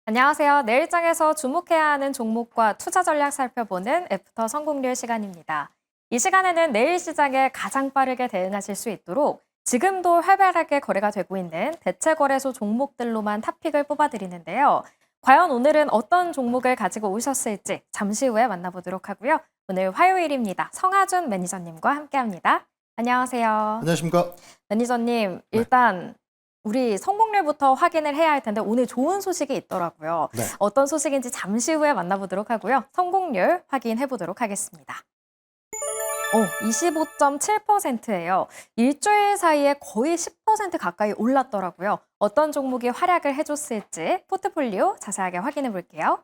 안녕하세요. 내일장에서 주목해야 하는 종목과 투자 전략 살펴보는 애프터 성공률 시간입니다. 이 시간에는 내일 시장에 가장 빠르게 대응하실 수 있도록 지금도 활발하게 거래가 되고 있는 대체거래소 종목들로만 탑픽을 뽑아드리는데요. 과연 오늘은 어떤 종목을 가지고 오셨을지 잠시 후에 만나보도록 하고요. 오늘 화요일입니다. 성하준 매니저님과 함께합니다. 안녕하세요. 안녕하십니까? 매니저님, 일단 우리 성공률부터 확인을 해야 할 텐데 오늘 좋은 소식이 있더라고요. 네. 어떤 소식인지 잠시 후에 만나보도록 하고요. 성공률 확인해 보도록 하겠습니다. 25.7%예요. 일주일 사이에 거의 10% 가까이 올랐더라고요. 어떤 종목이 활약을 해줬을지 포트폴리오 자세하게 확인해 볼게요.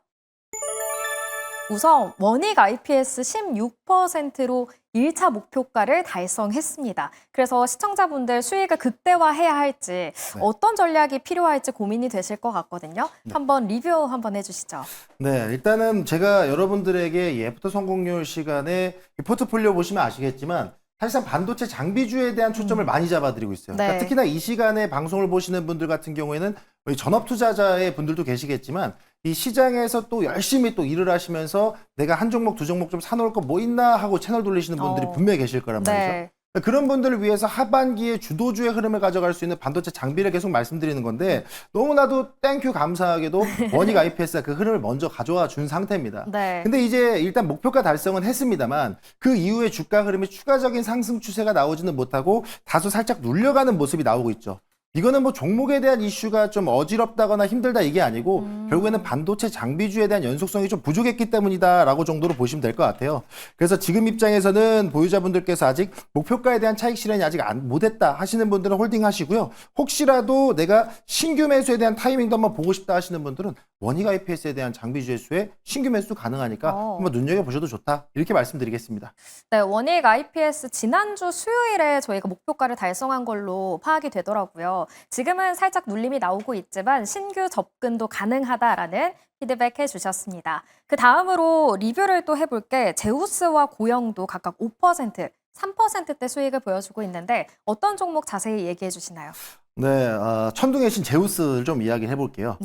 우선 원익 IPS 16%로 1차 목표가를 달성했습니다. 그래서 시청자분들 수익을 극대화해야 할지 어떤 전략이 필요할지 고민이 되실 것 같거든요. 한번 리뷰 한번 해주시죠. 네, 일단은 제가 여러분들에게 이 애프터 성공률 시간에 이 포트폴리오 보시면 아시겠지만 사실상 반도체 장비주에 대한 초점을 많이 잡아드리고 있어요. 그러니까 특히나 이 시간에 방송을 보시는 분들 같은 경우에는 우리 전업 투자자의 분들도 계시겠지만 이 시장에서 또 열심히 또 일을 하시면서 내가 한 종목, 두 종목 좀 사놓을 거 뭐 있나 하고 채널 돌리시는 분들이 분명히 계실 거란 말이죠. 그런 분들을 위해서 하반기에 주도주의 흐름을 가져갈 수 있는 반도체 장비를 계속 말씀드리는 건데 너무나도 땡큐 감사하게도 원익 IPS가 그 흐름을 먼저 가져와 준 상태입니다. 근데 이제 일단 목표가 달성은 했습니다만 그 이후에 주가 흐름이 추가적인 상승 추세가 나오지는 못하고 다소 살짝 눌려가는 모습이 나오고 있죠. 이거는 뭐 종목에 대한 이슈가 좀 어지럽다거나 힘들다 이게 아니고 결국에는 반도체 장비주에 대한 연속성이 좀 부족했기 때문이다라고 정도로 보시면 될 것 같아요. 그래서 지금 입장에서는 보유자분들께서 아직 목표가에 대한 차익 실현이 아직 못했다 하시는 분들은 홀딩 하시고요. 혹시라도 내가 신규 매수에 대한 타이밍도 한번 보고 싶다 하시는 분들은 원익 IPS에 대한 장비주 매수에 신규 매수 가능하니까 한번 눈여겨보셔도 좋다 이렇게 말씀드리겠습니다. 네, 원익 IPS 지난주 수요일에 저희가 목표가를 달성한 걸로 파악이 되더라고요. 지금은 살짝 눌림이 나오고 있지만 신규 접근도 가능하다라는 피드백 해주셨습니다. 그 다음으로 리뷰를 또 해볼게 제우스와 고영도 각각 5%, 3%대 수익을 보여주고 있는데 어떤 종목 자세히 얘기해 주시나요? 네, 천둥의 신 제우스를 좀 이야기를 해볼게요.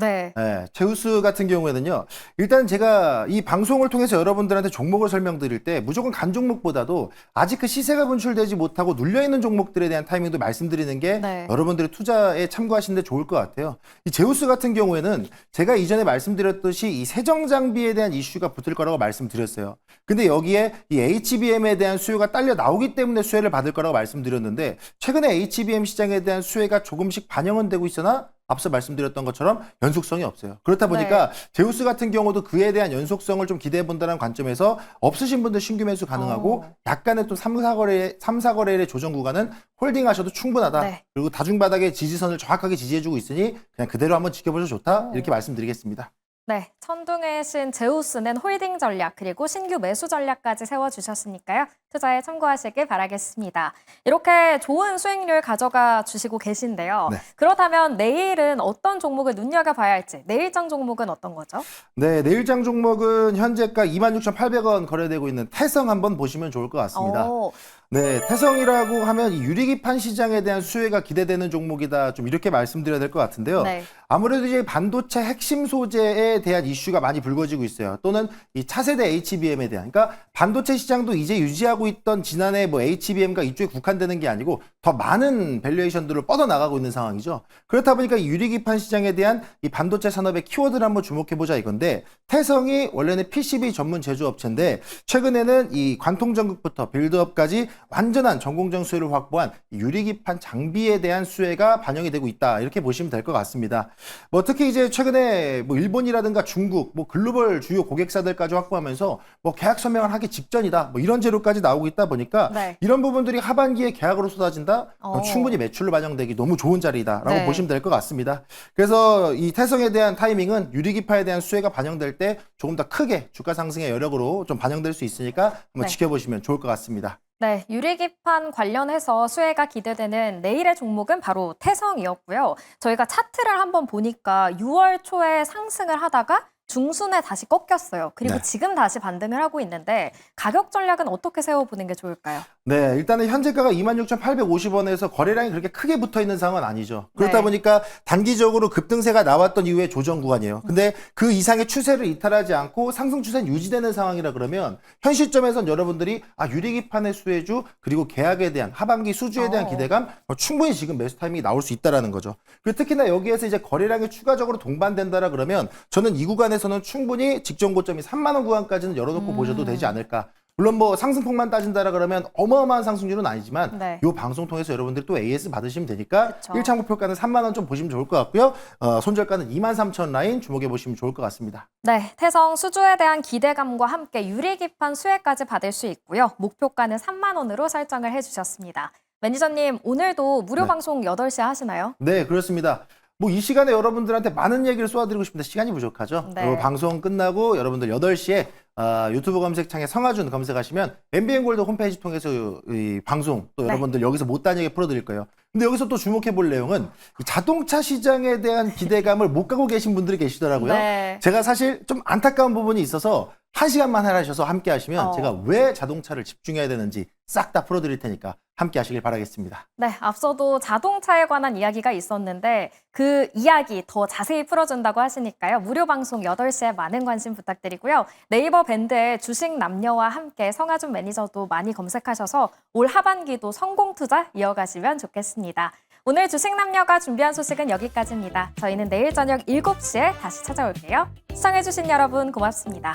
제우스 같은 경우에는요, 일단 제가 이 방송을 통해서 여러분들한테 종목을 설명드릴 때 무조건 간 종목보다도 아직 그 시세가 분출되지 못하고 눌려있는 종목들에 대한 타이밍도 말씀드리는 게 여러분들의 투자에 참고하시는 데 좋을 것 같아요. 이 제우스 같은 경우에는 제가 이전에 말씀드렸듯이 이 세정 장비에 대한 이슈가 붙을 거라고 말씀드렸어요. 근데 여기에 이 HBM에 대한 수요가 딸려 나오기 때문에 수혜를 받을 거라고 말씀드렸는데 최근에 HBM 시장에 대한 수혜가 조금씩 반영은 되고 있으나 앞서 말씀드렸던 것처럼 연속성이 없어요. 그렇다 보니까 제우스 같은 경우도 그에 대한 연속성을 좀 기대해 본다는 관점에서 없으신 분들 신규 매수 가능하고 약간의 또 3, 4거래일의 조정 구간은 홀딩하셔도 충분하다. 그리고 다중바닥의 지지선을 정확하게 지지해주고 있으니 그냥 그대로 한번 지켜보셔도 좋다. 이렇게 말씀드리겠습니다. 네, 천둥의 신 제우스는 홀딩 전략 그리고 신규 매수 전략까지 세워주셨으니까요. 투자에 참고하시길 바라겠습니다. 이렇게 좋은 수익률 가져가 주시고 계신데요. 그렇다면 내일은 어떤 종목을 눈여겨봐야 할지 내일장 종목은 어떤 거죠? 네, 내일장 종목은 현재가 26,800원 거래되고 있는 태성 한번 보시면 좋을 것 같습니다. 네, 태성이라고 하면 이 유리기판 시장에 대한 수혜가 기대되는 종목이다. 좀 이렇게 말씀드려야 될 것 같은데요. 아무래도 이제 반도체 핵심 소재에 대한 이슈가 많이 불거지고 있어요. 또는 이 차세대 HBM에 대한. 그러니까 반도체 시장도 이제 유지하고 있던 지난해 뭐 HBM과 이쪽에 국한되는 게 아니고 더 많은 밸류에이션들을 뻗어나가고 있는 상황이죠. 그렇다 보니까 이 유리기판 시장에 대한 이 반도체 산업의 키워드를 한번 주목해보자 이건데 태성이 원래는 PCB 전문 제조업체인데 최근에는 이 관통전극부터 빌드업까지 완전한 전공정 수혜를 확보한 유리기판 장비에 대한 수혜가 반영이 되고 있다. 이렇게 보시면 될 것 같습니다. 뭐 특히 이제 최근에 뭐 일본이라든가 중국, 뭐 글로벌 주요 고객사들까지 확보하면서 뭐 계약 서명을 하기 직전이다. 뭐 이런 재료까지 나오고 있다 보니까 이런 부분들이 하반기에 계약으로 쏟아진다. 충분히 매출로 반영되기 너무 좋은 자리다라고 보시면 될 것 같습니다. 그래서 이 태성에 대한 타이밍은 유리기판에 대한 수혜가 반영될 때 조금 더 크게 주가 상승의 여력으로 좀 반영될 수 있으니까 한번 지켜보시면 좋을 것 같습니다. 네, 유리기판 관련해서 수혜가 기대되는 내일의 종목은 바로 태성이었고요. 저희가 차트를 한번 보니까 6월 초에 상승을 하다가 중순에 다시 꺾였어요. 그리고 네. 지금 다시 반등을 하고 있는데 가격 전략은 어떻게 세워보는 게 좋을까요? 네, 일단은 현재가가 26,850원에서 거래량이 그렇게 크게 붙어 있는 상황은 아니죠. 그렇다 네. 보니까 단기적으로 급등세가 나왔던 이후에 조정 구간이에요. 근데 그 이상의 추세를 이탈하지 않고 상승 추세는 유지되는 상황이라 그러면 현 시점에선 여러분들이 유리기판의 수혜주 그리고 계약에 대한 하반기 수주에 대한 기대감 충분히 지금 매수 타이밍이 나올 수 있다라는 거죠. 그리고 특히나 여기에서 이제 거래량이 추가적으로 동반된다라 그러면 저는 이 구간에서는 충분히 직전 고점이 3만 원 구간까지는 열어놓고 보셔도 되지 않을까. 물론 뭐 상승폭만 따진다라 그러면 어마어마한 상승률은 아니지만 네. 이 방송 통해서 여러분들이 또 AS 받으시면 되니까 그쵸. 1차 목표가는 3만 원 좀 보시면 좋을 것 같고요. 손절가는 23,000 라인 주목해 보시면 좋을 것 같습니다. 네, 태성 수주에 대한 기대감과 함께 유리기판 수혜까지 받을 수 있고요. 목표가는 3만 원으로 설정을 해주셨습니다. 매니저님, 오늘도 무료 네. 방송 8시 하시나요? 네, 그렇습니다. 뭐 이 시간에 여러분들한테 많은 얘기를 쏘아드리고 싶은데 시간이 부족하죠. 네. 방송 끝나고 여러분들 8시에 유튜브 검색창에 성하준 검색하시면 MBN 골드 홈페이지 통해서 이 방송 또 네. 여러분들 여기서 못다한 얘기 풀어드릴 거예요. 근데 여기서 또 주목해 볼 내용은 이 자동차 시장에 대한 기대감을 못 가고 계신 분들이 계시더라고요. 네. 제가 사실 좀 안타까운 부분이 있어서 1시간만 하셔서 함께 하시면 제가 왜 자동차를 집중해야 되는지 싹 다 풀어드릴 테니까 함께 하시길 바라겠습니다. 네, 앞서도 자동차에 관한 이야기가 있었는데 그 이야기 더 자세히 풀어준다고 하시니까요. 무료 방송 8시에 많은 관심 부탁드리고요. 네이버 밴드에 주식 남녀와 함께 성하준 매니저도 많이 검색하셔서 올 하반기도 성공 투자 이어가시면 좋겠습니다. 오늘 주식 남녀가 준비한 소식은 여기까지입니다. 저희는 내일 저녁 7시에 다시 찾아올게요. 시청해주신 여러분 고맙습니다.